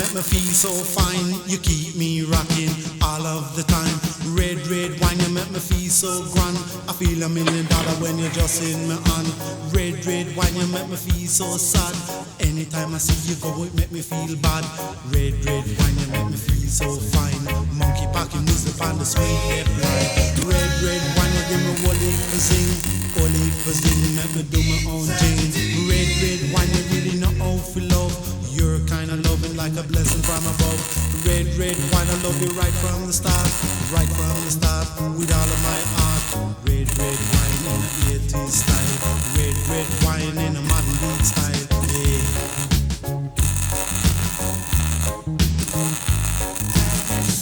make me feel so fine. You keep me rocking all of the time. Red, red wine, you make me feel so grand. I feel $1,000,000 when you're just in my hand. Red, red wine, you make me feel so sad. Anytime I see you go, it make me feel bad. Red, red wine, you make me feel so fine. Monkey packing music on the sweet lip line. Red, red wine, you give me whole for zing. Whole for zing, make me do my own thing. Red, red wine, you really know how to love. You're kinda loving like a blessing from above. Red, red wine, I love you right from the start. Right from the start, with all of my heart. Red, red wine in the 80s style. Red, red wine in a modern beat style. Yeah.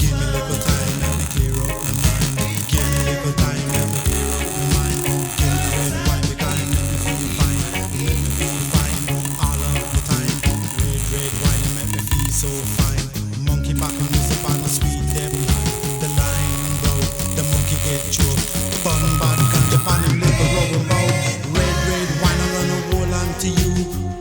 Give me a little time, let me clear up my mind. Give me a little time, let me clear up my mind. Give me red wine because it make me feel fine. It make me feel fine all of the time. Red, red wine, it make me feel so fine. Monkey back and music on the sweet depth line. The line broke, the monkey get choked. Bun bad and the pan and live a rubber bow. Red, red wine, I'm gonna hold on to you.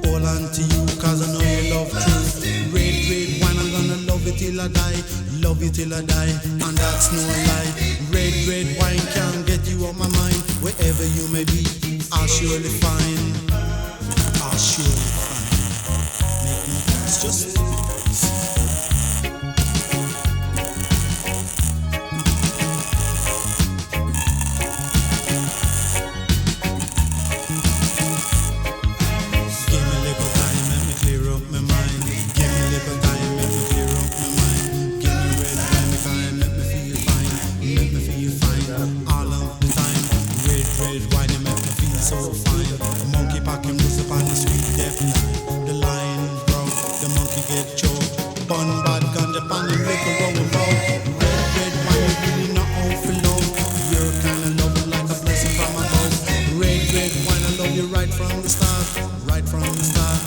Hold on to you, cause I know you love truth. Red, red wine, I'm gonna love it till I die. Love you till I die, and that's no lie. Red, red wine can't get you off my mind. Wherever you may be, I'll surely find. I'll surely find. Make me dance, just give me a little time, let me clear up my mind. Give me a little time, let me clear up my mind. Give me red wine because it make me feel fine. Make me feel fine all of the time. Red, red wine, it make me feel so fine. Monkey packing music on the sweet death line. The line broke, the monkey get choked. Bun bad ganja pan and liquor rolling low. Red, red wine, you really not out for love. You're kinda loving like a blessing from above. Red, red wine, I love you right from the start. Right from the start.